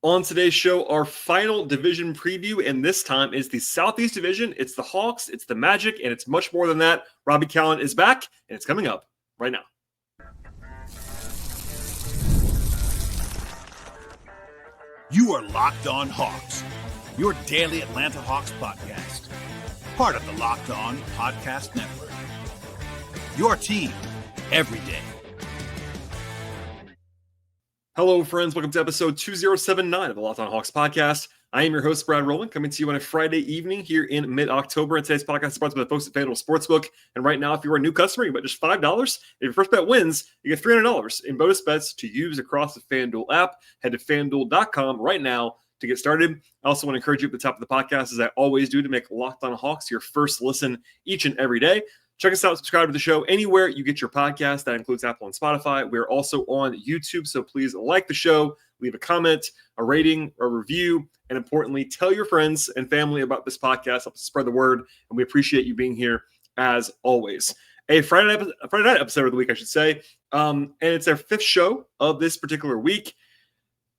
On today's show, our final division preview, and this time is the Southeast Division. It's the Hawks, it's the Magic, and it's much more than that. Robby Kalland is back, and it's coming up right now. You are Locked On Hawks, your daily Atlanta Hawks podcast. Part of the Locked On Podcast Network. Your team every day. Hello, friends. Welcome to episode 2079 of the Locked On Hawks podcast. I am your host, Brad Rowland, coming to you on a Friday evening here in mid-October. And today's podcast is sponsored by the folks at FanDuel Sportsbook. And right now, if you're a new customer, you bet just $5. If your first bet wins, you get $300 in bonus bets to use across the FanDuel app. Head to FanDuel.com right now to get started. I also want to encourage you at the top of the podcast, as I always do, to make Locked On Hawks your first listen each and every day. Check us out, subscribe to the show anywhere you get your podcast. That includes Apple and Spotify. We're also on YouTube, so please like the show, leave a comment, a rating, a review, and importantly, tell your friends and family about this podcast. Help us spread the word, and we appreciate you being here as always. A Friday night episode of the week, I should say, and it's our fifth show of this particular week.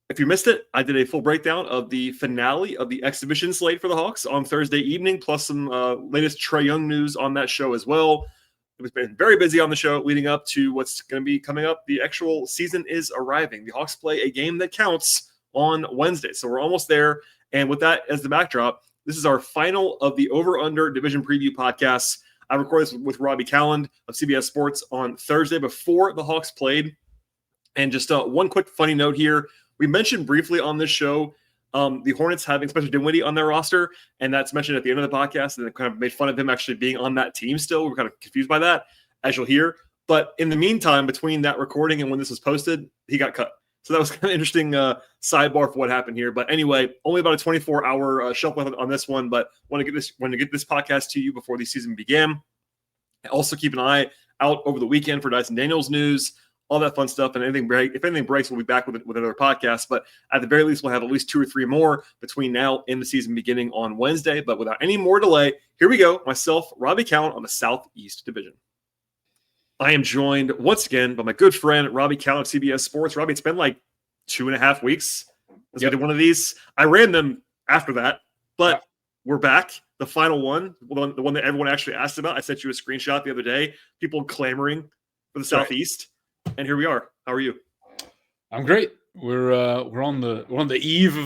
If you missed it, I did a full breakdown of the finale of the exhibition slate for the Hawks on Thursday evening, plus some latest Trae Young news on that show as well. It was been very busy on the show leading up to what's going to be coming up. The actual season is arriving. The Hawks play a game that counts on Wednesday, so we're almost there. And with that as the backdrop, this is our final of the Over-Under Division Preview podcast. I recorded this with Robby Kalland of CBS Sports on Thursday before the Hawks played. And just one quick funny note here. We mentioned briefly on this show the Hornets having Spencer Dinwiddie on their roster, and that's mentioned at the end of the podcast, and they kind of made fun of him actually being on that team still. We're kind of confused by that, as you'll hear. But in the meantime, between that recording and when this was posted, he got cut. So that was kind of interesting sidebar for what happened here. But anyway, only about a 24-hour shelf life on this one, but want to get this podcast to you before the season began. Also keep an eye out over the weekend for Dyson Daniels news, all that fun stuff, and if anything breaks, we'll be back with another podcast. But at the very least, we'll have at least 2 or 3 more between now and the season beginning on Wednesday. But without any more delay, here we go. Myself, Robby Kalland on the Southeast Division. I am joined once again by my good friend, Robby Kalland of CBS Sports. Robby, it's been like 2.5 weeks since we did one of these. I ran them after that, but we're back. The final one, the one that everyone actually asked about. I sent you a screenshot the other day. People clamoring for the Southeast. And here we are. How are you? I'm great. We're on the eve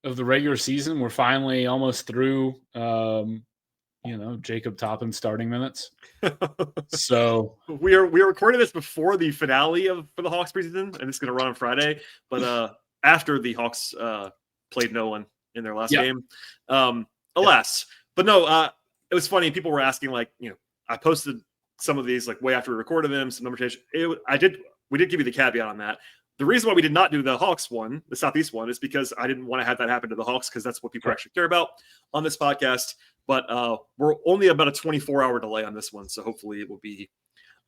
of the regular season. We're finally almost through. Jacob Toppin's starting minutes. So we are recording this before the finale for the Hawks preseason, and it's going to run on Friday. But after the Hawks played no one in their last game, alas. But no, it was funny. People were asking, I posted some of these way after we recorded them, some number change. We did give you the caveat on that. The reason why we did not do the Hawks one, the Southeast one, is because I didn't want to have that happen to the Hawks, because that's what people actually care about on this podcast. But we're only about a 24-hour delay on this one, so hopefully it will be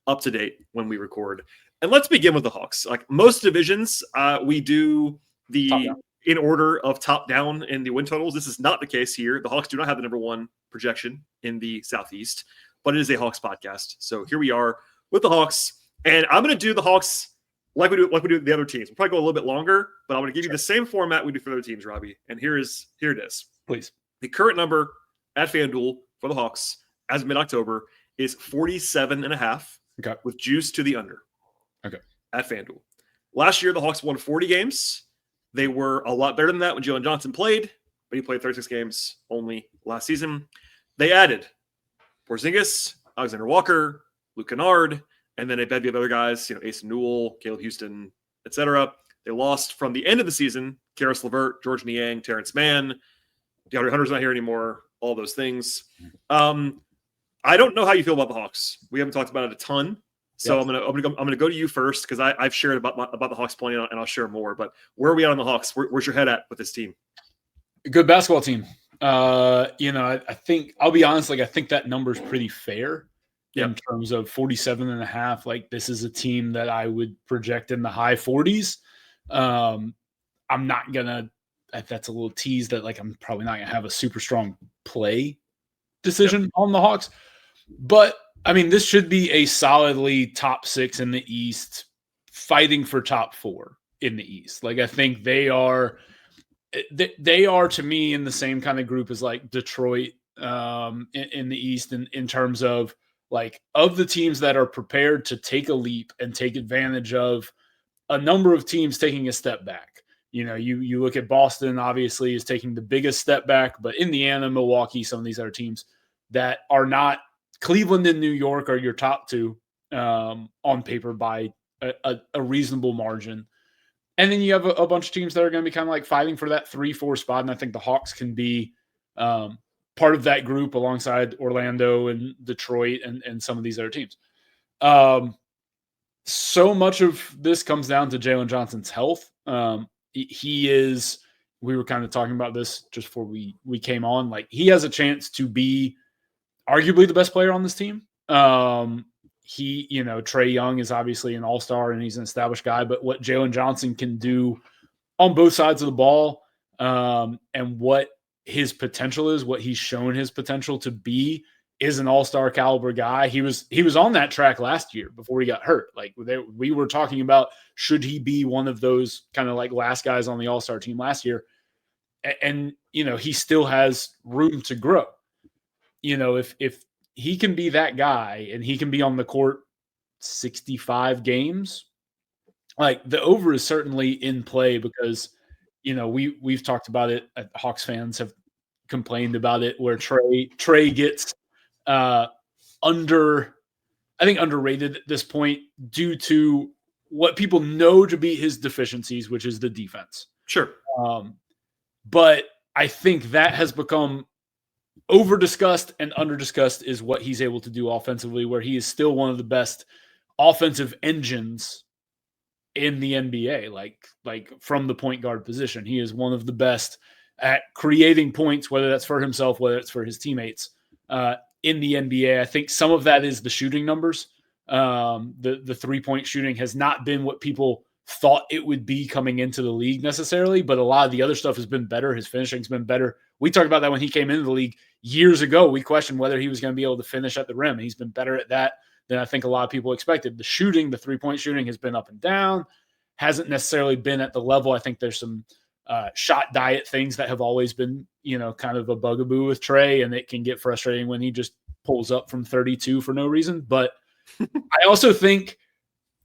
up to date when we record. And let's begin with the Hawks. Like most divisions, we do the in order of top down in the win totals. This is not the case here. The Hawks do not have the number one projection in the Southeast, but it is a Hawks podcast. So here we are with the Hawks, and I'm going to do the Hawks like we do the other teams. We'll probably go a little bit longer, but I'm going to give you the same format we do for the other teams, Robby. And here it is. Please. The current number at FanDuel for the Hawks as of mid-October is 47.5 with juice to the under. Okay. At FanDuel. Last year, the Hawks won 40 games. They were a lot better than that when Jalen Johnson played, but he played 36 games only last season. They added Porzingis, Alexander Walker, Luke Kennard, and then a bevy of other guys, Ace Newell, Caleb Houston, etc. They lost from the end of the season, Karis LeVert, George Niang, Terrence Mann, DeAndre Hunter's not here anymore, all those things. I don't know how you feel about the Hawks. We haven't talked about it a ton. So I'm gonna go to you first, because I've shared about the Hawks plenty, and I'll share more. But where are we at on the Hawks? Where's your head at with this team? Good basketball team. I think, I'll be honest, I think that number's pretty fair in terms of 47.5. This is a team that I would project in the high 40s. I'm not gonna, that's a little tease that I'm probably not gonna have a super strong play decision on the Hawks, but this should be a solidly top 6 in the East, fighting for top 4 in the East. I think they are they are, to me, in the same kind of group as like Detroit in the East in terms of like of the teams that are prepared to take a leap and take advantage of a number of teams taking a step back. You look at Boston, obviously, is taking the biggest step back, but Indiana, Milwaukee, some of these other teams that are not Cleveland and New York are your top two on paper by a reasonable margin. And then you have a bunch of teams that are going to be kind of like fighting for that 3-4 spot. And I think the Hawks can be part of that group alongside Orlando and Detroit and some of these other teams. So much of this comes down to Jalen Johnson's health. He is, we were kind of talking about this just before we came on, like he has a chance to be arguably the best player on this team. Trae Young is obviously an all-star and he's an established guy, but what Jalen Johnson can do on both sides of the ball and what his potential is, what he's shown his potential to be, is an all-star caliber guy. He was on that track last year before he got hurt. Like we were talking about, should he be one of those kind of like last guys on the all-star team last year? And he still has room to grow. If he can be that guy and he can be on the court 65 games, like the over is certainly in play because, we've talked about it. Hawks fans have complained about it where Trae gets underrated at this point due to what people know to be his deficiencies, which is the defense. Sure. But I think that has become over-discussed and under-discussed is what he's able to do offensively, where he is still one of the best offensive engines in the NBA, like from the point guard position. He is one of the best at creating points, whether that's for himself, whether it's for his teammates in the NBA. I think some of that is the shooting numbers. The three-point shooting has not been what people thought it would be coming into the league necessarily, but a lot of the other stuff has been better. His finishing's been better. We talked about that when he came into the league years ago. We questioned whether he was going to be able to finish at the rim. He's been better at that than I think a lot of people expected. The shooting, the three-point shooting has been up and down, hasn't necessarily been at the level. I think there's some shot diet things that have always been, kind of a bugaboo with Trae, and it can get frustrating when he just pulls up from 32 for no reason. But I also think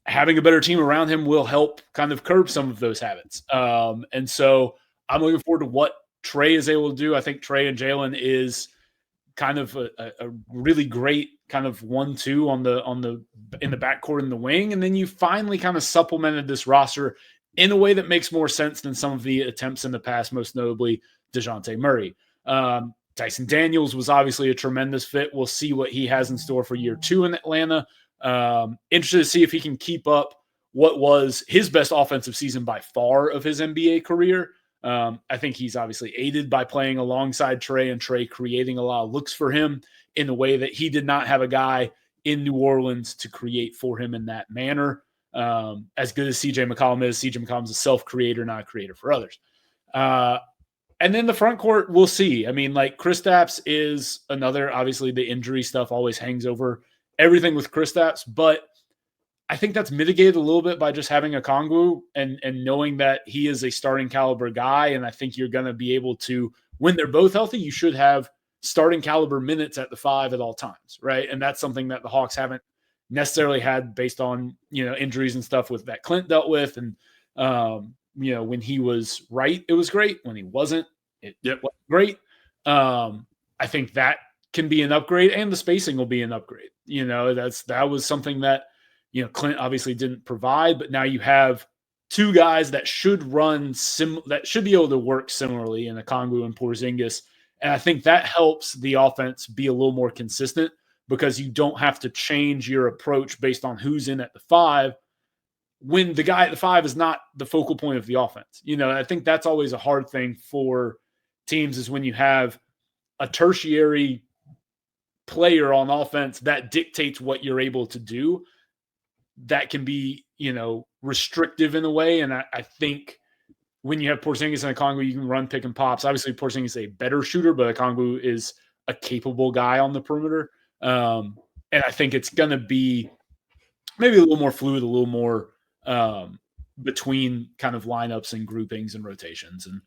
having a better team around him will help kind of curb some of those habits. And so I'm looking forward to what Trae is able to do. I think Trae and Jalen is kind of a really great kind of 1-2 in the backcourt in the wing. And then you finally kind of supplemented this roster in a way that makes more sense than some of the attempts in the past, most notably DeJounte Murray. Dyson Daniels was obviously a tremendous fit. We'll see what he has in store for year 2 in Atlanta. Interested to see if he can keep up what was his best offensive season by far of his NBA career. I think he's obviously aided by playing alongside Trae and Trae creating a lot of looks for him in a way that he did not have a guy in New Orleans to create for him in that manner. As good as CJ McCollum is, CJ McCollum's a self-creator, not a creator for others. And then the front court, we'll see. I mean, like Kristaps is another, obviously the injury stuff always hangs over everything with Kristaps, but I think that's mitigated a little bit by just having a Okongwu and knowing that he is a starting caliber guy. And I think you're going to be able to, when they're both healthy, you should have starting caliber minutes at the 5 at all times, right? And that's something that the Hawks haven't necessarily had based on, injuries and stuff with that Clint dealt with. And, when he was right, it was great. When he wasn't, it wasn't great. I think that can be an upgrade, and the spacing will be an upgrade. That was something that, Clint obviously didn't provide, but now you have two guys that should that should be able to work similarly in Okongwu and Porzingis. And I think that helps the offense be a little more consistent because you don't have to change your approach based on who's in at the 5 when the guy at the 5 is not the focal point of the offense. I think that's always a hard thing for teams is when you have a tertiary player on offense that dictates what you're able to do. That can be, restrictive in a way. And I think when you have Porzingis and Okongwu, you can run pick and pops. Obviously, Porzingis is a better shooter, but Okongwu is a capable guy on the perimeter. And I think it's going to be maybe a little more fluid, a little more between kind of lineups and groupings and rotations. And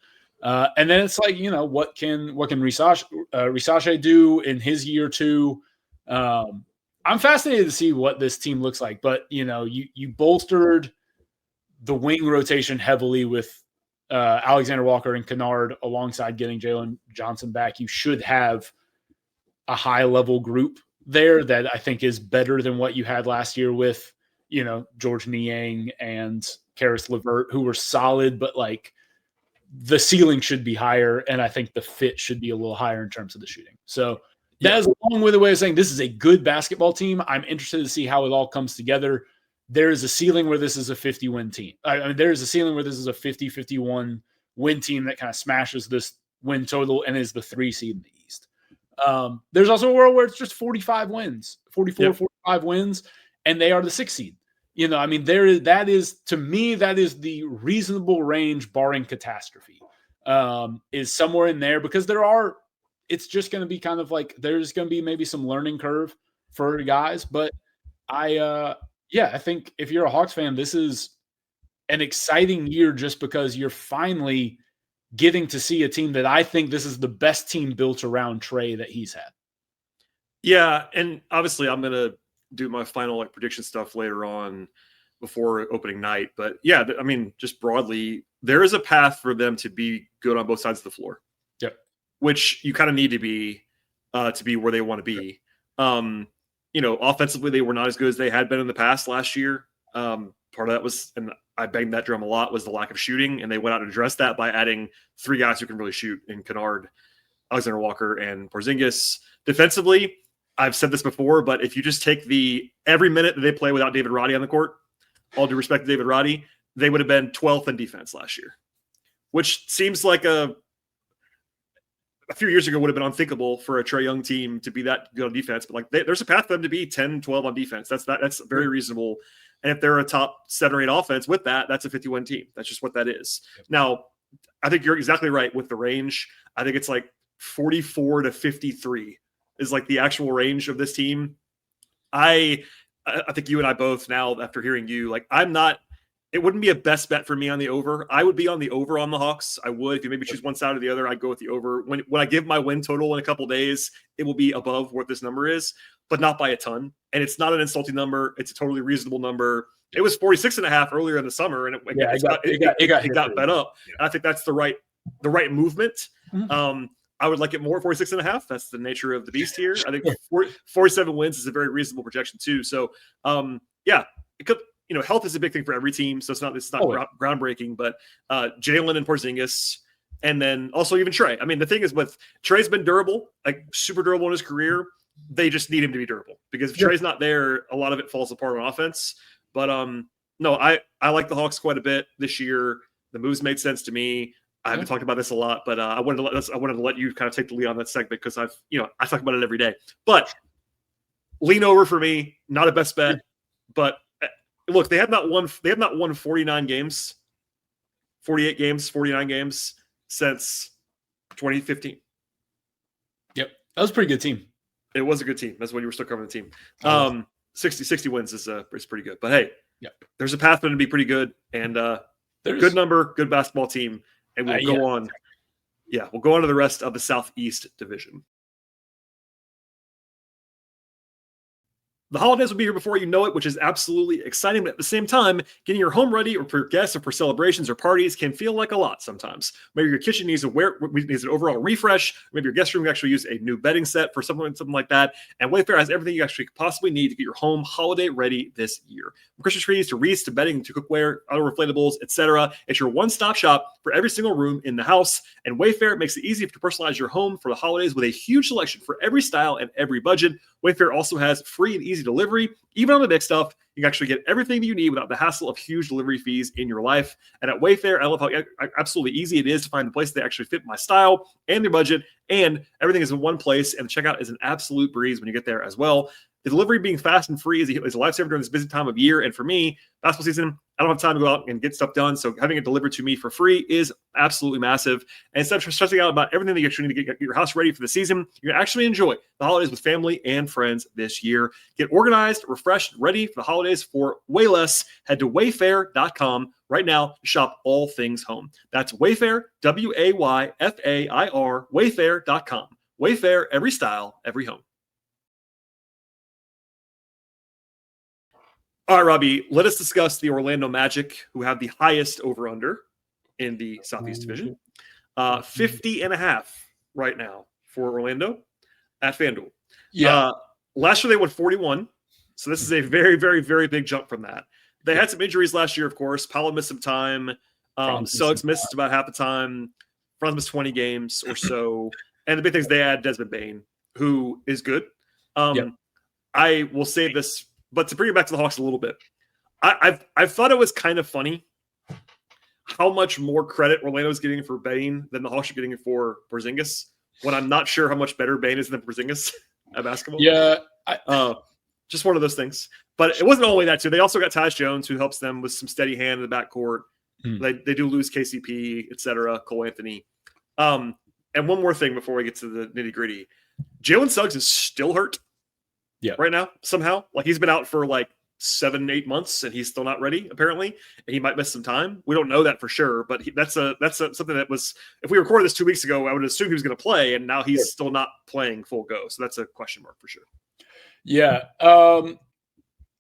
And then it's like, what can Risashe do in his year two? I'm fascinated to see what this team looks like, but you bolstered the wing rotation heavily with Alexander Walker and Kennard alongside getting Jalen Johnson back. You should have a high level group there that I think is better than what you had last year with, George Niang and Karis LeVert, who were solid, but like the ceiling should be higher. And I think the fit should be a little higher in terms of the shooting. So that is a long-winded way of saying this is a good basketball team. I'm interested to see how it all comes together. There is a ceiling where this is a 50-win team. There is a ceiling where this is a 50-51 win team that kind of smashes this win total and is the 3 seed in the East. There's also a world where it's just 45 wins, 44, 45 wins, and they are the 6 seed. That is the reasonable range barring catastrophe, is somewhere in there, because it's just going to be kind of like, there's going to be maybe some learning curve for guys. But I think if you're a Hawks fan, this is an exciting year just because you're finally getting to see a team that I think this is the best team built around Trey that he's had. Yeah. And obviously I'm going to do my final prediction stuff later on before opening night. But yeah, just broadly, there is a path for them to be good on both sides of the floor. Yep. Which you kind of need to be where they want to be. Offensively, they were not as good as they had been in the past last year. Part of that was, and I banged that drum a lot, was the lack of shooting. And they went out and addressed that by adding 3 guys who can really shoot in Kennard, Alexander Walker, and Porzingis. Defensively, I've said this before, but if you just take every minute that they play without David Roddy on the court, all due respect to David Roddy, they would have been 12th in defense last year, which seems like a few years ago would have been unthinkable for a Trae Young team to be that good on defense. But there's a path for them to be 10-12 on defense. That's very reasonable. And if they're a top 7 or 8 offense with that, that's a 51 team. That's just what that is. Now, I think you're exactly right with the range. I think it's like 44 to 53 is like the actual range of this team. I think you and I both now, after hearing you, it wouldn't be a best bet for me on the over. I would be on the over on the Hawks. I would. If you maybe choose one side or the other, I'd go with the over. When I give my win total in a couple days, it will be above what this number is, but not by a ton. And it's not an insulting number. It's a totally reasonable number. It was 46.5 earlier in the summer, and it got bet up. Yeah. I think that's the right movement. Mm-hmm. I would like it more 46.5. That's the nature of the beast here. I think 47 wins is a very reasonable projection too. So, it could. Health is a big thing for every team, so it's not groundbreaking. But Jalen and Porzingis, and then also even Trey. The thing is, with Trey's been durable, like super durable in his career. They just need him to be durable, because if Trey's not there, a lot of it falls apart on offense. But no, I like the Hawks quite a bit this year. The moves made sense to me. I haven't talked about this a lot, but I wanted to let you kind of take the lead on that segment, because I talk about it every day. But lean over for me, not a best bet. But look, they have not won 49 games, 48 games, 49 games since 2015. Yep, that was a pretty good team. It was a good team. That's when you were still covering the team. 60 wins is pretty good. But hey, there's a path for them to be pretty good, and good number, good basketball team. And we'll go on. Yeah, we'll go on to the rest of the Southeast Division. The holidays will be here before you know it, which is absolutely exciting. But at the same time, getting your home ready or for guests or for celebrations or parties can feel like a lot sometimes. Maybe your kitchen needs an overall refresh. Maybe your guest room can actually use a new bedding set for something like that. And Wayfair has everything you actually possibly need to get your home holiday ready this year. From Christmas trees to wreaths to bedding to cookware, other inflatables, etc. It's your one-stop shop for every single room in the house. And Wayfair makes it easy to personalize your home for the holidays with a huge selection for every style and every budget. Wayfair also has free and easy delivery. Even on the big stuff, you can actually get everything you need without the hassle of huge delivery fees in your life. And at Wayfair, I love how absolutely easy it is to find the place that actually fit my style and their budget, and everything is in one place, and the checkout is an absolute breeze when you get there as well. the delivery being fast and free is a lifesaver during this busy time of year. And for me, basketball season, I don't have time to go out and get stuff done. So having it delivered to me for free is absolutely massive. And instead of stressing out about everything that you're trying to get your house ready for the season, you can actually enjoy the holidays with family and friends this year. Get organized, refreshed, ready for the holidays for way less. Head to wayfair.com right now to shop all things home. That's Wayfair, Wayfair, wayfair.com. Wayfair, every style, every home. All right, Robbie, let us discuss the Orlando Magic, who have the highest over-under in the Southeast Division. 50.5 right now for Orlando at FanDuel. Yeah. Last year they won 41, so this is a very, very, very big jump from that. They had some injuries last year, of course. Paolo missed some time. Suggs missed about half the time. Franz missed 20 games or so. And the big thing is they had Desmond Bane, who is good. I will say this, but to bring it back to the Hawks a little bit, I've thought it was kind of funny how much more credit Orlando's getting for Bane than the Hawks are getting for Porzingis, when I'm not sure how much better Bane is than Porzingis at basketball. Yeah. Just one of those things. But it wasn't only that, too. They also got Tyus Jones, who helps them with some steady hand in the backcourt. They do lose KCP, et cetera, Cole Anthony. And one more thing before we get to the nitty-gritty. Jalen Suggs is still hurt right now, somehow. Like, he's been out for, 7-8 months, and he's still not ready, apparently. And he might miss some time. We don't know that for sure, but that's something that was – if we recorded this 2 weeks ago, I would assume he was going to play, and now he's still not playing full go. So that's a question mark for sure. Yeah.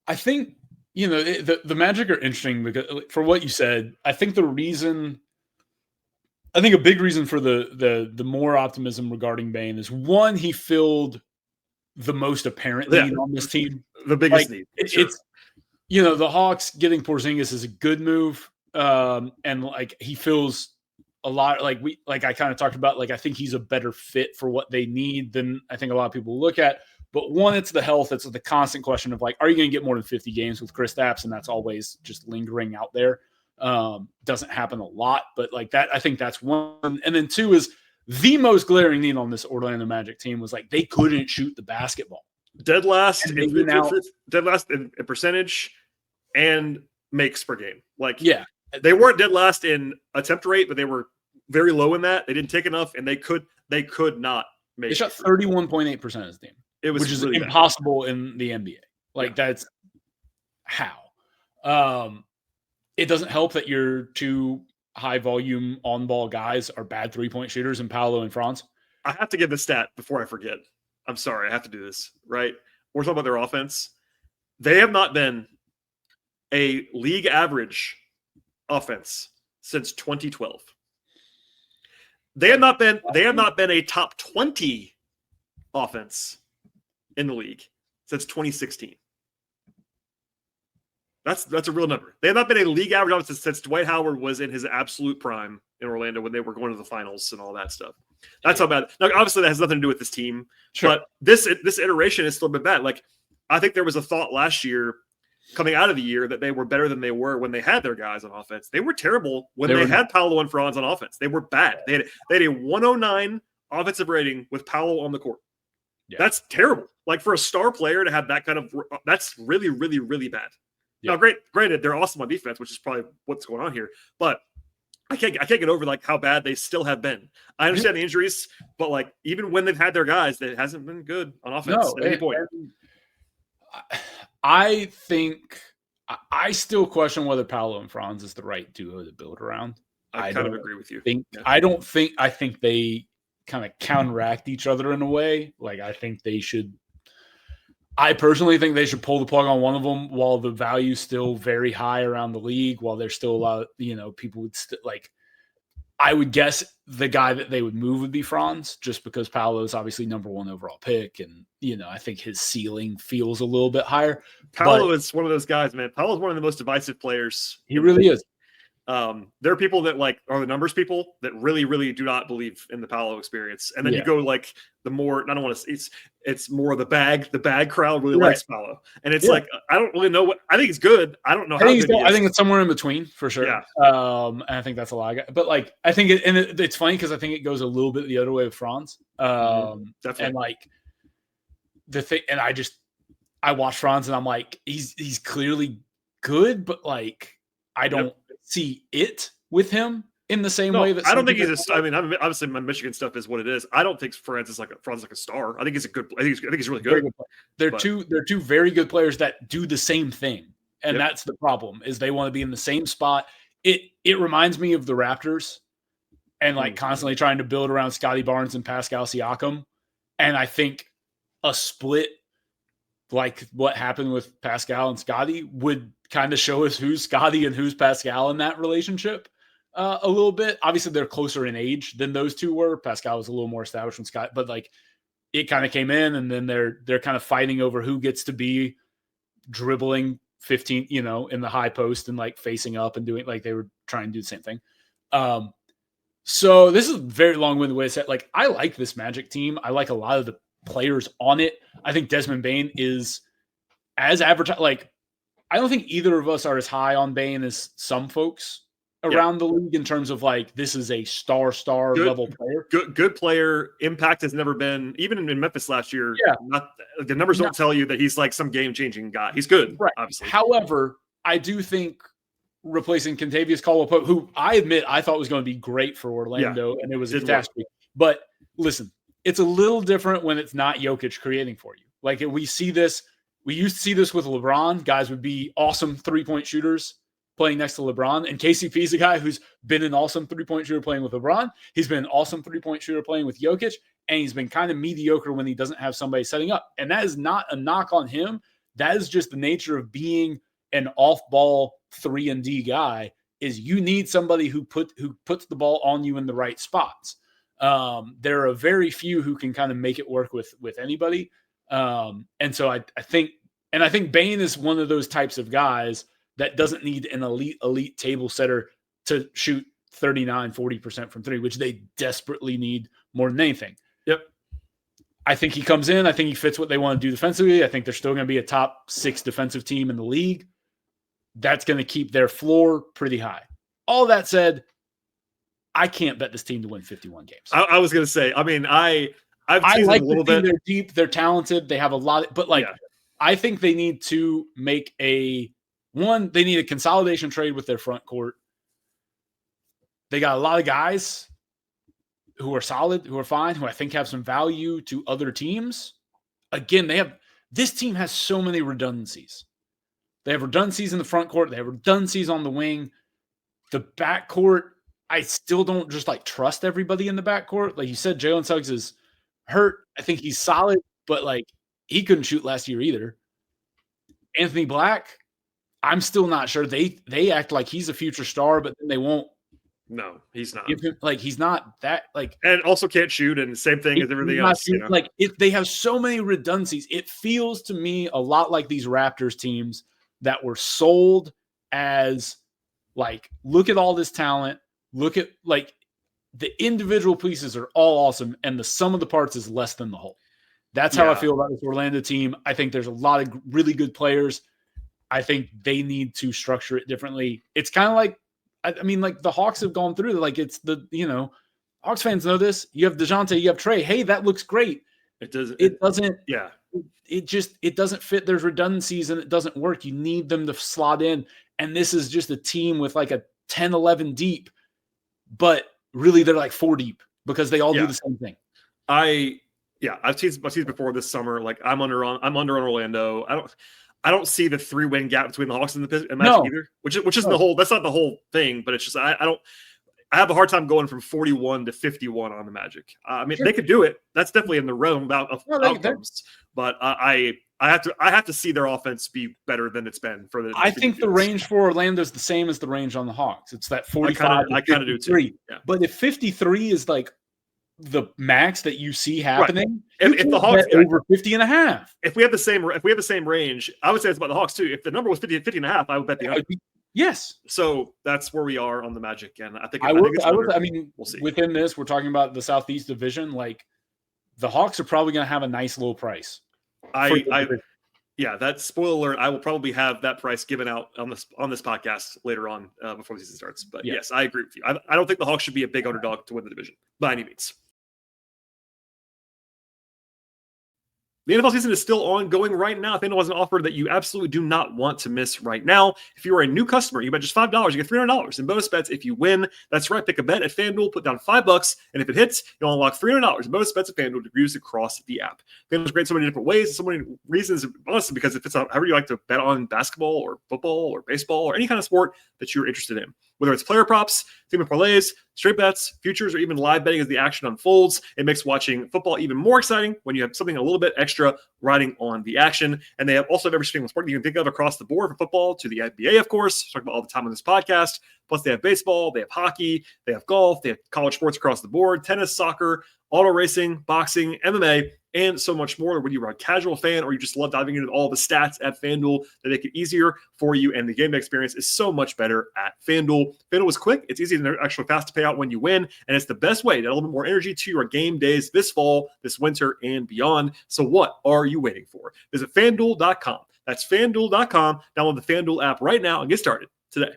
I think, the Magic are interesting because for what you said, I think a big reason for the more optimism regarding Bane is, one, he filled the most apparent need on this team. The biggest need. Sure. It's, the Hawks getting Porzingis is a good move. And he feels a lot I kind of talked about, I think he's a better fit for what they need than I think a lot of people look at. But one, it's the health. It's the constant question of are you going to get more than 50 games with Kristaps? And that's always just lingering out there. Doesn't happen a lot, but that, I think that's one. And then two is the most glaring need on this Orlando Magic team was they couldn't shoot the basketball. Dead last in percentage and makes per game. They weren't dead last in attempt rate, but they were very low in that. They didn't take enough, and they could not make. They shot 31.8% as a team. Which is really impossible in the NBA. That's how. It doesn't help that your two high volume on ball guys are bad 3-point shooters in Paolo and Franz. I have to give the stat before I forget. I'm sorry, I have to do this, right? We're talking about their offense. They have not been a league average offense since 2012. They have not been a top 20 offense in the league since 2016. That's a real number. They have not been a league average offense since Dwight Howard was in his absolute prime in Orlando when they were going to the finals and all that stuff. That's how bad. Now, obviously, that has nothing to do with this team, but this iteration has still been bad. I think there was a thought last year coming out of the year that they were better than they were when they had their guys on offense. They were terrible when they had Paolo and Franz on offense. They were bad. They had a 109 offensive rating with Paolo on the court. Yeah. That's terrible. For a star player to have that kind of – that's really, really, really bad. Yeah. Now, granted, they're awesome on defense, which is probably what's going on here. But I can't get over how bad they still have been. I understand the injuries, but even when they've had their guys, it hasn't been good on offense at any point. I think I still question whether Paolo and Franz is the right duo to build around. I kind of agree with you. I think they kind of counteract each other in a way. I personally think they should pull the plug on one of them while the value's still very high around the league, while there's still a lot of, people would I would guess the guy that they would move would be Franz, just because Paolo is obviously number 1 overall pick. And, I think his ceiling feels a little bit higher. Paolo is one of those guys, man. Paolo's one of the most divisive players. He really is. There are people that are the numbers people that really, really do not believe in the Paolo experience. And then you go the more, I don't want to, it's more the bag crowd really likes Paolo. And it's I don't really know I think he's good. I don't know how good he is. I think it's somewhere in between for sure. Yeah. And I think that's a lot of guys. But I think it's funny because I think it goes a little bit the other way with Franz. Definitely. And the thing, and I watch Franz and I'm like, he's clearly good, but like I don't see it with him in the same way that I don't think he's I mean, obviously my Michigan stuff is what it is. I don't think Franz is like a star. I think he's a good. I think he's really good. They're two very good players that do the same thing, and that's the problem. Is they want to be in the same spot. It reminds me of the Raptors, and like constantly trying to build around Scotty Barnes and Pascal Siakam, and I think a split like what happened with Pascal and Scotty would kind of show us who's Scotty and who's Pascal in that relationship. A little bit. Obviously, they're closer in age than those two were. Pascal was a little more established than Scott, but like it kind of came in, and then they're kind of fighting over who gets to be dribbling 15, in the high post and like facing up and doing like they were trying to do the same thing. So this is a very long-winded way to say it. Like I like this Magic team. I like a lot of the players on it. I think Desmond Bane is as advertised. Like I don't think either of us are as high on Bane as some folks around the league in terms of like this is a star level player. Good player. Impact has never been, even in Memphis last year. The numbers don't tell you that he's like some game changing guy. He's good, right? Obviously. However, I do think replacing Kentavious Caldwell-Pope, who I admit I thought was going to be great for Orlando, and it was a catastrophe. But listen, it's a little different when it's not Jokic creating for you. Like we see this, we used to see this with LeBron. Guys would be awesome 3-point shooters playing next to LeBron. And KCP is a guy who's been an awesome 3-point shooter playing with LeBron. He's been an awesome 3-point shooter playing with Jokic. And he's been kind of mediocre when he doesn't have somebody setting up. And that is not a knock on him. That is just the nature of being an off-ball 3-and-D guy, is you need somebody who puts the ball on you in the right spots. There are very few who can kind of make it work with anybody. And so I think Bane is one of those types of guys that doesn't need an elite table setter to shoot 39-40% from three, which they desperately need more than anything. Yep. I think he comes in. I think he fits what they want to do defensively. I think they're still going to be a top 6 defensive team in the league. That's going to keep their floor pretty high. All that said, I can't bet this team to win 51 games. I was going to say, I mean, I like a little bit. They're deep. They're talented. They have a lot. But I think they need to make they need a consolidation trade with their front court. They got a lot of guys who are solid, who are fine, who I think have some value to other teams. Again, this team has so many redundancies. They have redundancies in the front court. They have redundancies on the wing. The back court, I still don't just trust everybody in the back court. Like you said, Jalen Suggs is hurt. I think he's solid, but he couldn't shoot last year either. Anthony Black, I'm still not sure. They act like he's a future star, but then they won't. No, he's not. Give him, he's not that and also can't shoot. And same thing as everything else. They have so many redundancies. It feels to me a lot like these Raptors teams that were sold as look at all this talent. Look at the individual pieces are all awesome, and the sum of the parts is less than the whole. That's how I feel about this Orlando team. I think there's a lot of really good players. I think they need to structure it differently. It's kind of the Hawks have gone through. It's Hawks fans know this. You have DeJounte, you have Trey. Hey, that looks great. It doesn't. Yeah. It doesn't fit. There's redundancies and it doesn't work. You need them to slot in. And this is just a team with a 10, 11 deep, but really they're 4 deep because they all do the same thing. I've seen before this summer. I'm under on Orlando. I don't see the 3-win gap between the Hawks and the Magic either, which is the whole. That's not the whole thing, but it's just I have a hard time going from 41 to 51 on the Magic. They could do it. That's definitely in the realm of outcomes. But I have to see their offense be better than it's been for the. I think the range for Orlando is the same as the range on the Hawks. It's that 45. I kind of do too. Yeah. But if 53 is the max that you see happening, right. If the Hawks over 50.5. If we have the same range, I would say it's about the Hawks too. If the number was 50.5, I would bet the under. Yes. So that's where we are on the Magic, and I think we'll see. Within this, we're talking about the Southeast Division. The Hawks are probably going to have a nice low price. That spoiler alert. I will probably have that price given out on this podcast later on before the season starts. But yes, I agree with you. I don't think the Hawks should be a big underdog to win the division by any means. The NFL season is still ongoing right now. FanDuel has an offer that you absolutely do not want to miss right now. If you are a new customer, you bet just $5, you get $300 in bonus bets if you win. That's right. Pick a bet at FanDuel, put down $5, and if it hits, you'll unlock $300 in bonus bets at FanDuel to use across the app. FanDuel is great in so many different ways, so many reasons, honestly, because if it's however you like to bet on basketball or football or baseball or any kind of sport that you're interested in, whether it's player props, team and parlays, straight bets, futures, or even live betting as the action unfolds, it makes watching football even more exciting when you have something a little bit extra riding on the action. And they also have every single sport you can think of across the board, from football to the NBA, of course. We talk about all the time on this podcast. Plus, they have baseball, they have hockey, they have golf, they have college sports across the board, tennis, soccer, auto racing, boxing, MMA, and so much more. Whether you're a casual fan or you just love diving into all the stats at FanDuel, they make it easier for you, and the game experience is so much better at FanDuel. FanDuel is quick, it's easy and actually fast to pay out when you win, and it's the best way to add a little bit more energy to your game days this fall, this winter, and beyond. So what are you waiting for? Visit FanDuel.com. That's FanDuel.com. Download the FanDuel app right now and get started today.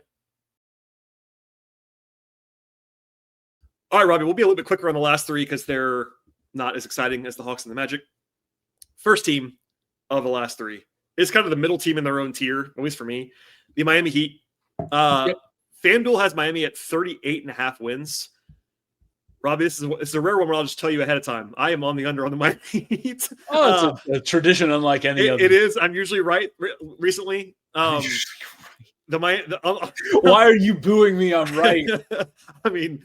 All right, Robbie, we'll be a little bit quicker on the last three because they're not as exciting as the Hawks and the Magic. First team of the last three is kind of the middle team in their own tier, at least for me, the Miami Heat. FanDuel has Miami at 38.5 wins. Robbie, this is a rare one where I'll just tell you ahead of time. I am on the under on the Miami Heat. Oh, it's a tradition unlike any other. It is. I'm usually right recently. Why are you booing me? I'm right. I mean,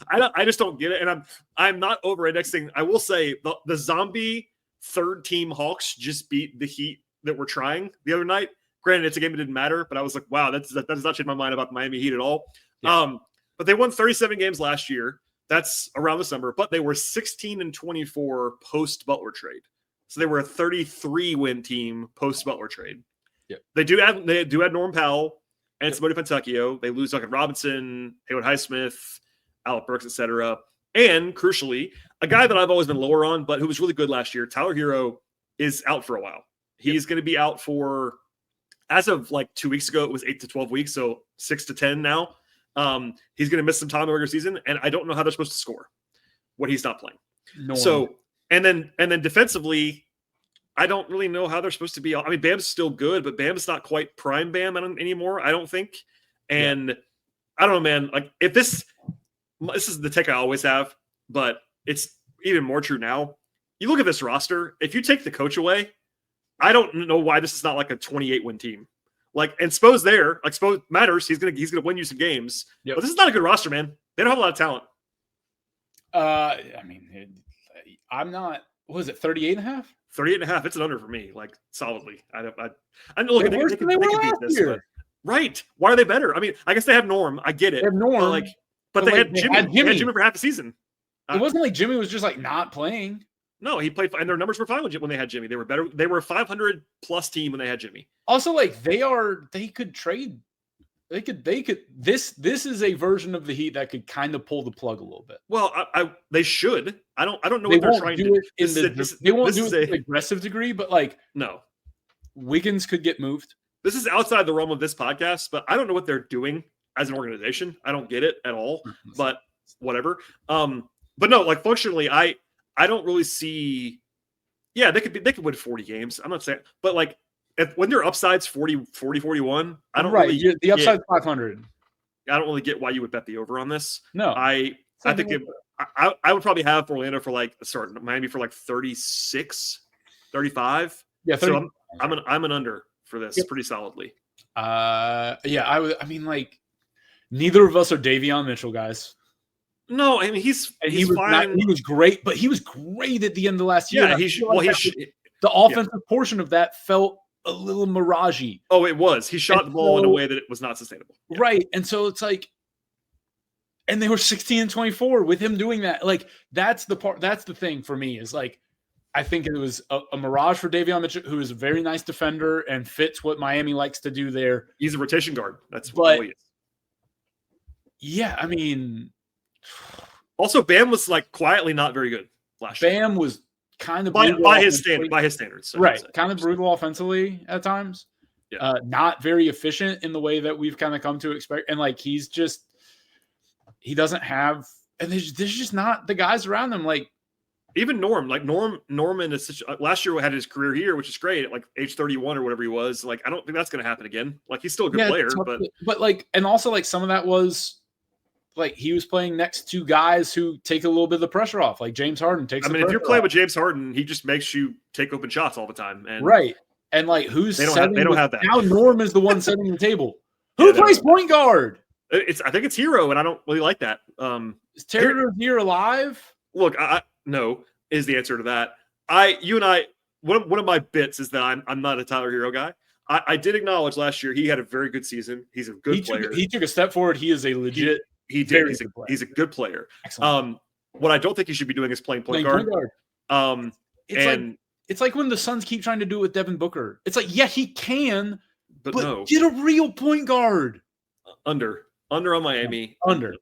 I just don't get it, and I'm not over-indexing. I will say the zombie third team Hawks just beat the Heat that were trying the other night. Granted, it's a game that didn't matter, but I was like, wow, that does not change my mind about the Miami Heat at all. Yeah. But they won 37 games last year. That's around the summer, but they were 16-24 post Butler trade. So they were a 33-win team post Butler trade. Yep. They do add Norm Powell and Simone Fontecchio. They lose Duncan Robinson, Haywood Highsmith, Alec Burks, etc. And crucially, a guy that I've always been lower on, but who was really good last year, Tyler Hero, is out for a while. He's going to be out for, as of like 2 weeks ago, it was 8 to 12 weeks, so 6 to 10 now. He's going to miss some time in the regular season, and I don't know how they're supposed to score when he's not playing. No. So, and then defensively, I don't really know how they're supposed to be. I mean, Bam's still good, but Bam's not quite prime Bam anymore, I don't think. And I don't know, man. Like, if this is the take I always have, but it's even more true now. You look at this roster. If you take the coach away, I don't know why this is not like a 28-win team. Like, and Spo's there. Like, Spo matters. He's gonna win you some games. Yep. But this is not a good roster, man. They don't have a lot of talent. I mean, I'm not. What was it? 38.5? 38.5. It's an under for me, like solidly. I look. They can beat this, but, right? Why are they better? I mean, I guess they have Norm. I get it. They have Norm, but they had Jimmy. They had Jimmy for half the season. It wasn't like Jimmy was just like not playing. No, he played, and their numbers were fine when they had Jimmy. They were better. They were a 500 plus team when they had Jimmy. Also, like they could trade. They could. This is a version of the Heat that could kind of pull the plug a little bit. Well, they should. I don't know what they're trying to do. They won't do it to an aggressive degree, but like no, Wiggins could get moved. This is outside the realm of this podcast, but I don't know what they're doing as an organization. I don't get it at all. But whatever. But no, like functionally, I don't really see. Yeah, they could win 40 games. I'm not saying, but like when their upside's 40, 41, I don't really. The upside's 500. I don't really get why you would bet the over on this. No, I think I would probably have Orlando for like Miami for like 36, 35. Yeah, 30. So I'm an under for this pretty solidly. I mean, like neither of us are Davion Mitchell guys. No, I mean he's fine. He was great, but he was great at the end of the last year. Yeah, the offensive portion of that felt a little miragey. Oh, it was. He shot the ball in a way that it was not sustainable. Yeah. Right, and so it's like, and they were 16-24 with him doing that. Like that's the part. That's the thing for me is like, I think it was a mirage for Davion Mitchell, who is a very nice defender and fits what Miami likes to do there. He's a rotation guard. That's what he is. Yeah, I mean. Also, Bam was like quietly not very good last year. Bam was kind of by his standards, right? Kind of brutal offensively at times. Yeah. Not very efficient in the way that we've kind of come to expect. And like he doesn't have, and there's just not the guys around him. Like even Norman is last year had his career here, which is great at like age 31 or whatever he was. Like, I don't think that's going to happen again. Like, he's still a good player, but like, and also like some of that was like he was playing next to guys who take a little bit of the pressure off. Like James Harden takes. I mean, if you're playing with James Harden, he just makes you take open shots all the time. And right. And like, they don't have that. Now Norm is the one setting the table. Who plays point guard? I think it's Hero, and I don't really like that. Is Terry Rozier alive? Look, no is the answer to that. One of my bits is that I'm not a Tyler Hero guy. I did acknowledge last year he had a very good season. He's a good player. He took a step forward. He is a legit. He did. He's a good player. Excellent. What I don't think he should be doing is playing point guard. It's like when the Suns keep trying to do it with Devin Booker. It's like, yeah, he can, but no. Get a real point guard. Under on Miami. Under.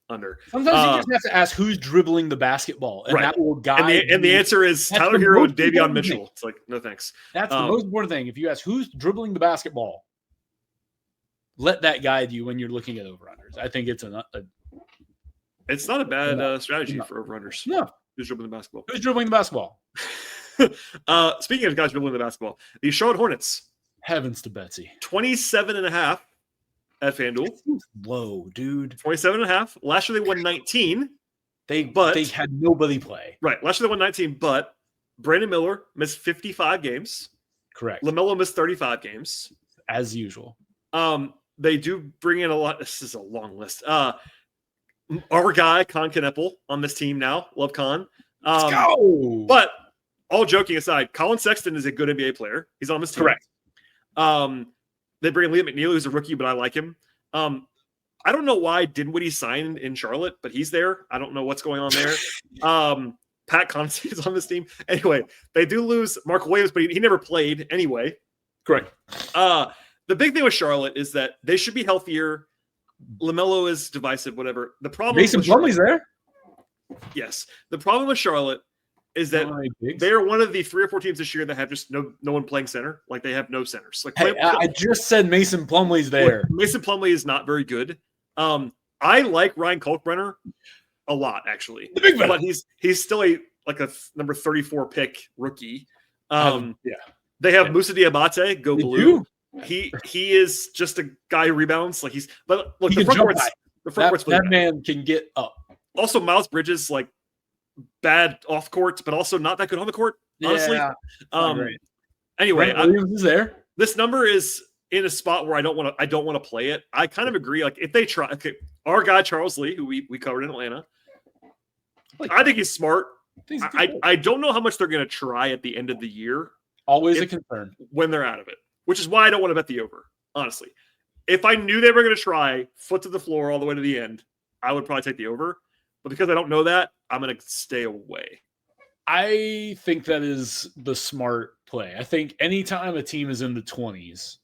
Sometimes you just have to ask who's dribbling the basketball, and that will guide. And the answer is Tyler Hero and Davion Mitchell. It's like, no thanks. That's the most important thing. If you ask who's dribbling the basketball, let that guide you when you're looking at over-unders. I think it's it's not a bad strategy for over-unders. No. Who's dribbling the basketball? Who's dribbling the basketball? Speaking of guys dribbling the basketball, the Charlotte Hornets. Heavens to Betsy. 27.5 at FanDuel. It seems low, dude. 27.5. Last year they won 19. They had nobody play. Right. Last year they won 19, but Brandon Miller missed 55 games. Correct. LaMelo missed 35 games. As usual. They do bring in a lot. This is a long list. Our guy, Con Kneppel, on this team now. Love Con. Let's go. But all joking aside, Colin Sexton is a good NBA player. He's on this team. Correct. They bring in Liam McNeil, who's a rookie, but I like him. I don't know why Dinwiddie signed in Charlotte, but he's there. I don't know what's going on there. Pat Connaughton is on this team. Anyway, they do lose Mark Williams, but he never played anyway. Correct. The big thing with Charlotte is that they should be healthier. LaMelo is divisive, whatever. The problem Mason Plumlee's there. Yes. The problem with Charlotte is that they are one of the 3 or 4 teams this year that have just no one playing center. Like, they have no centers. Like, I just said Mason Plumlee's there. Mason Plumlee is not very good. I like Ryan Kalkbrenner a lot, actually. The big man. But he's still a number 34 pick rookie. They have Moussa Diabate, go blue. He is just a guy who rebounds. Like, but look, the front court's that man can get up. Also, Miles Bridges, like, bad off court, but also not that good on the court, honestly. Yeah, anyway, Williams is there. This number is in a spot where I don't want to play it. I kind of agree. Like, if they try, our guy Charles Lee, who we covered in Atlanta, I think he's smart. I don't know how much they're going to try at the end of the year. Always a concern when they're out of it, which is why I don't want to bet the over. Honestly, if I knew they were going to try foot to the floor all the way to the end, I would probably take the over. But because I don't know that, I'm going to stay away. I think that is the smart play. I think anytime a team is in the 20s,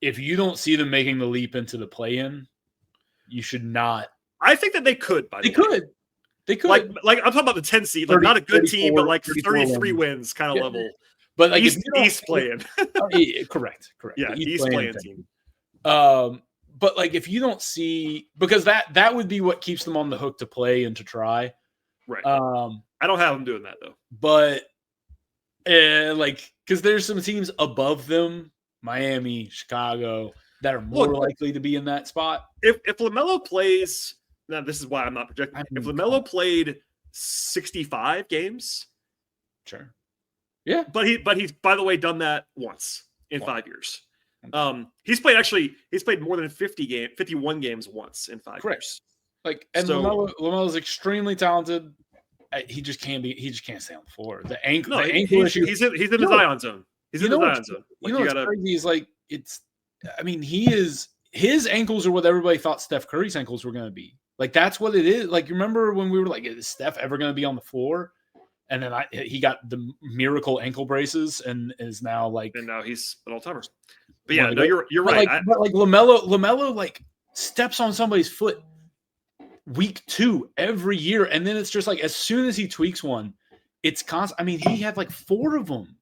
if you don't see them making the leap into the play-in, you should not. I think that they could. They could. Like I'm talking about the 10 seed, like not a good team, but like 33 wins kind of level. But like East playing. Correct. Yeah, East playing team. But like if you don't see, because that would be what keeps them on the hook to play and to try. Right. I don't have them doing that though. But because there's some teams above them, Miami, Chicago, that are more likely to be in that spot. If LaMelo plays, now this is why I'm not projecting. If LaMelo played 65 games, sure. Yeah. But he's by the way done that once in 5 years. He's played more than 51 games once in 5 years. Like, and LaMelo is extremely talented. He just can't stay on the floor. The ankle issue. He's in the Zion zone. He's in the Zion zone. What's crazy is like his ankles are what everybody thought Steph Curry's ankles were going to be. Like, that's what it is. Like, you remember when we were like, is Steph ever going to be on the floor? And then he got the miracle ankle braces and is now like. And now he's an all-timer. But yeah, no, you're right. But LaMelo like steps on somebody's foot week 2 every year, and then it's just like as soon as he tweaks one, it's constant. I mean, he had like 4 of them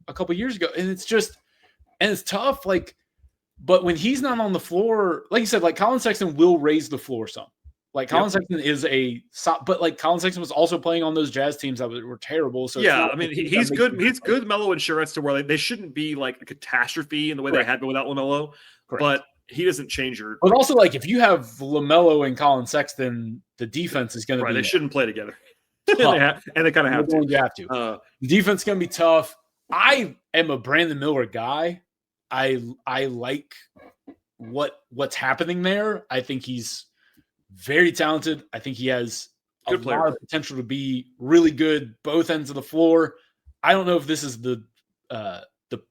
a couple years ago, and it's tough. Like, but when he's not on the floor, like you said, like Colin Sexton will raise the floor some. Like Colin Sexton is but like Colin Sexton was also playing on those Jazz teams that were terrible. So yeah, I mean he's good. He's good mellow insurance to where they shouldn't be like a catastrophe in the way they had been without LaMelo. Correct. But he doesn't change your. But also, like if you have LaMelo and Colin Sexton, the defense is going to be. They shouldn't play together, and they kind of have to. You have to. The defense is going to be tough. I am a Brandon Miller guy. I like what's happening there. I think he's very talented. I think he has a lot of potential to be really good both ends of the floor. I don't know if this is the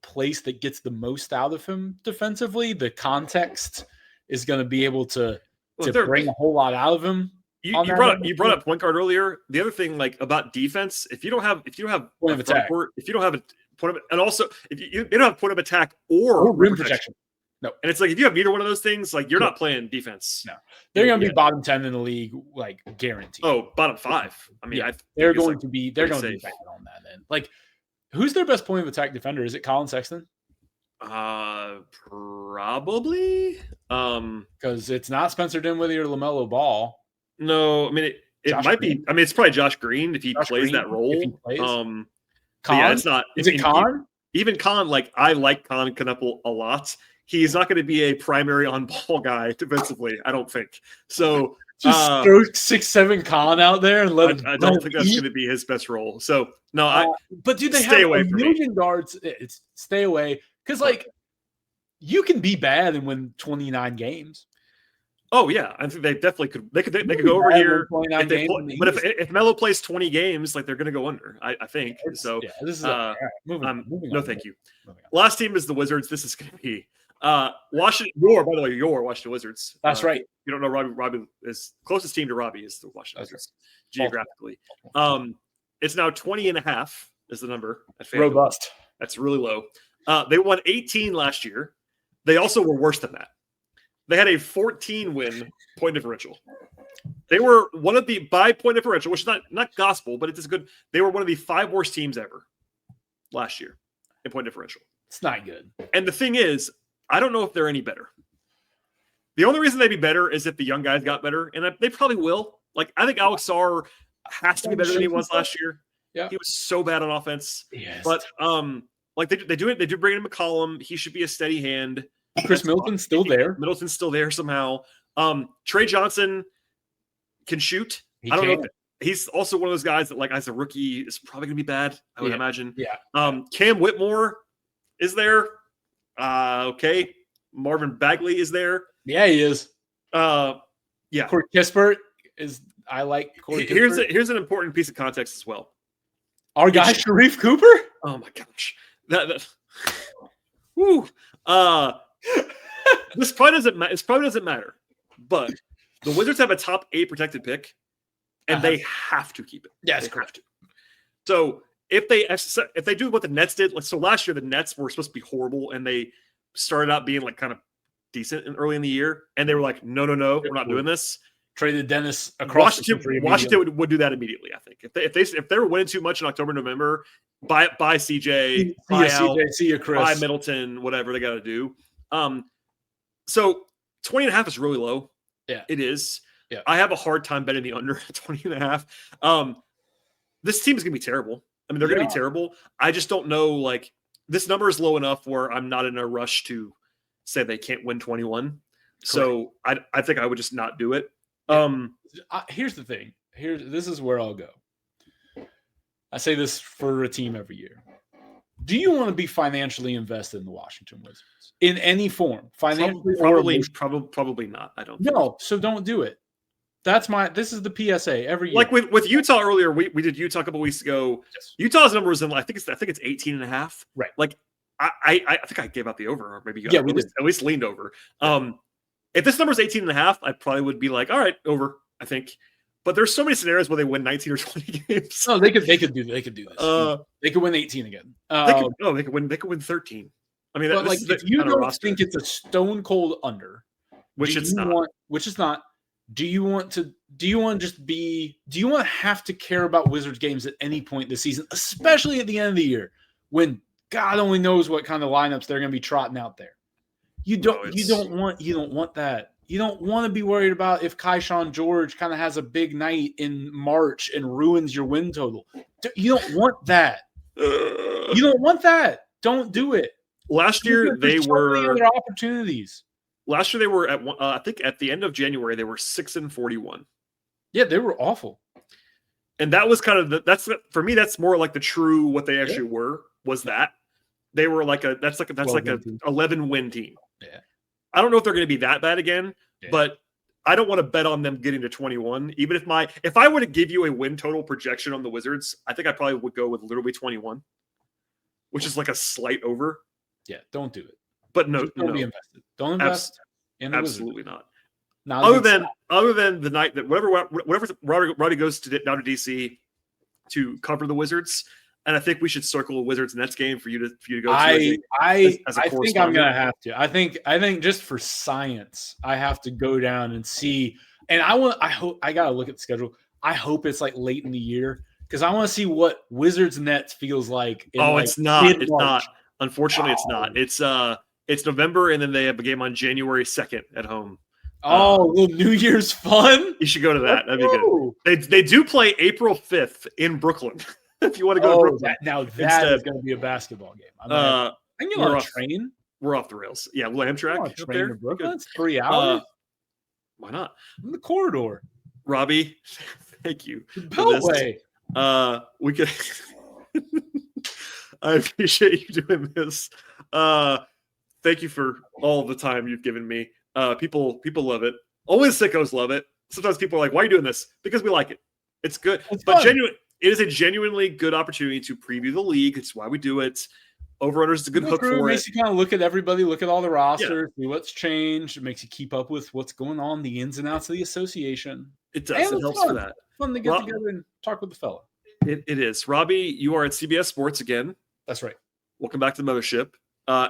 place that gets the most out of him defensively. The context is going to be able to bring a whole lot out of him. You brought up point guard earlier. The other thing, like about defense, if you don't have point of attack, if you don't have a point of, and also if you don't have point of attack or rim protection. No, and it's like if you have neither one of those things, like you're not playing defense. No, they're going to be bottom 10 in the league, like guaranteed. Oh, bottom 5. I mean, they're going to be bad on that end. Like, who's their best point of attack defender? Is it Colin Sexton? Probably. Because it's not Spencer Dinwiddie or LaMelo Ball. No, I mean it might be. I mean, it's probably Josh Green if he plays that role. Con? Yeah, it's not. Is it Con? Even Con, like I like Con Knuppel a lot. He's not going to be a primary on-ball guy defensively, I don't think. So just throw 6'7" Con out there and let him. I don't think that's going to be his best role. So no, but do they stay have away a from million guards? It's stay away because like you can be bad and win 29 games. Oh yeah, I think they definitely could. They could go over here. If Melo plays 20 games, like they're going to go under. I think so. Yeah, this is moving on. No, thank you. Last team is the Wizards. This is going to be Washington. By the way, your Washington Wizards. That's right. You don't know Robbie is closest team to Robbie is the Washington Wizards geographically. It's now 20.5 is the number at FanDuel. Robust. That's really low. They won 18 last year. They also were worse than that. They had a 14-win point differential. They were one of the by point differential, which is not gospel, but it's good. They were one of the 5 worst teams ever last year in point differential. It's not good. And the thing is, I don't know if they're any better. The only reason they'd be better is if the young guys got better, and they probably will. Like I think Alex Sarr has to be better than he was last year. Yeah, he was so bad on offense. Yes. But like they do it. They do bring in McCollum. He should be a steady hand. Chris Middleton's still there. Middleton's still there somehow. Trey Johnson can shoot. I don't know. He's also one of those guys that, like, as a rookie, is probably going to be bad, I would imagine. Yeah. Cam Whitmore is there. Okay. Marvin Bagley is there. Yeah, he is. Yeah. Corey Kispert is. I like Corey Kispert. Here's an important piece of context as well. Our guy Sharif Cooper. Oh my gosh. Woo. This probably doesn't matter, but the Wizards have a top 8 protected pick, and they have to keep it. Yes, they have to. So if they do what the Nets did, like so last year, the Nets were supposed to be horrible, and they started out being like kind of decent early in the year, and they were like, no, we're not doing this. Traded Dennis across Washington would do that immediately. I think if they were winning too much in October, November, buy CJ, buy Middleton, whatever they got to do. So 20.5 is really low. Yeah, it is. Yeah, I have a hard time betting the under at 20.5. This team is going to be terrible. I mean, they're going to be terrible. I just don't know. Like this number is low enough where I'm not in a rush to say they can't win 21. Correct. So I think I would just not do it. Here's the thing. This is where I'll go. I say this for a team every year. Do you want to be financially invested in the Washington Wizards in any form? Financially, probably not. I don't. No, so don't do it. This is the PSA every year. Like with Utah earlier, we did Utah a couple weeks ago. Yes. Utah's number was in I think it's 18.5. Right. Like I think I gave out the over, or maybe we at least leaned over. If this number is 18.5, I probably would be like, all right, over, I think. But there's so many scenarios where they win 19 or 20 games. Oh, they could do this. They could win 18 again. They could win 13. I mean, if you don't think it's a stone cold under, which it's not. Do you want to have to care about Wizards games at any point this season, especially at the end of the year when God only knows what kind of lineups they're going to be trotting out there? You don't want that. You don't want to be worried about if Keyshawn George kind of has a big night in March and ruins your win total. You don't want that. You don't want that. Don't do it. Last year they were other opportunities. Last year they were at I think at the end of January they were 6-41. Yeah, they were awful. And that was kind of that's for me. That's more like the true what they actually were. Was that they were like a 11 win team. Yeah. I don't know if they're going to be that bad again, but I don't want to bet on them getting to 21. Even if I were to give you a win total projection on the Wizards, I think I probably would go with literally 21, which is like a slight over. Yeah, don't do it. But don't be invested. Don't invest in the absolutely Wizards. not. Other than the night that whatever Roddy goes down to DC to cover the Wizards. And I think we should circle a Wizards Nets game for you to go to. I think I'm gonna have to. I think just for science, I have to go down and see. And I gotta look at the schedule. I hope it's like late in the year because I want to see what Wizards Nets feels like. It's not. It's not. Unfortunately, it's not. It's November, and then they have a game on January 2nd at home. Little New Year's fun. You should go to that. That'd be good. They do play April 5th in Brooklyn. If you want to go to Brooklyn. That is going to be a basketball game. I think you're on a train. We're off the rails. Yeah, Amtrak. Train to Brooklyn. It's 3 hours. Why not? In the corridor. Robbie, thank you. Beltway. We could. I appreciate you doing this. Thank you for all the time you've given me. People love it. Only sickos love it. Sometimes people are like, "Why are you doing this?" Because we like it. It's good, but genuine. It is a genuinely good opportunity to preview the league. It's why we do it. Overrunners is a good hook for it. Makes you kind of look at everybody, look at all the rosters, see what's changed. It makes you keep up with what's going on, the ins and outs of the association. It does. It helps for that. Fun to get together and talk with the fella. It is. Robbie, you are at CBS Sports again. That's right. Welcome back to the mothership.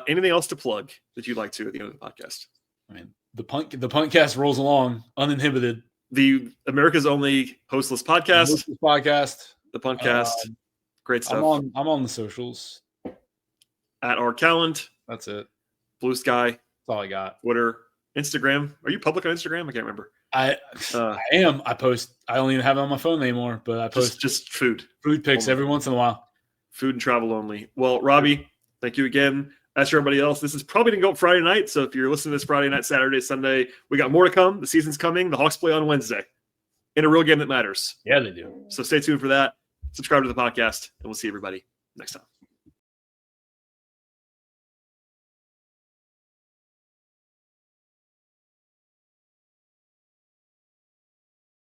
Anything else to plug that you'd like to at the end of the podcast? I mean, the Punkcast rolls along uninhibited. The America's only hostless podcast. The Punkcast. Great stuff. I'm on the socials. At R Kalland. That's it. Blue Sky. That's all I got. Twitter. Instagram. Are you public on Instagram? I can't remember. I am. I post. I don't even have it on my phone anymore, but I post just food pics every once in a while. Food and travel only. Well, Robbie, thank you again. As for everybody else, this is probably going to go up Friday night. So if you're listening to this Friday night, Saturday, Sunday, we got more to come. The season's coming. The Hawks play on Wednesday in a real game that matters. Yeah, they do. So stay tuned for that. Subscribe to the podcast, and we'll see everybody next time.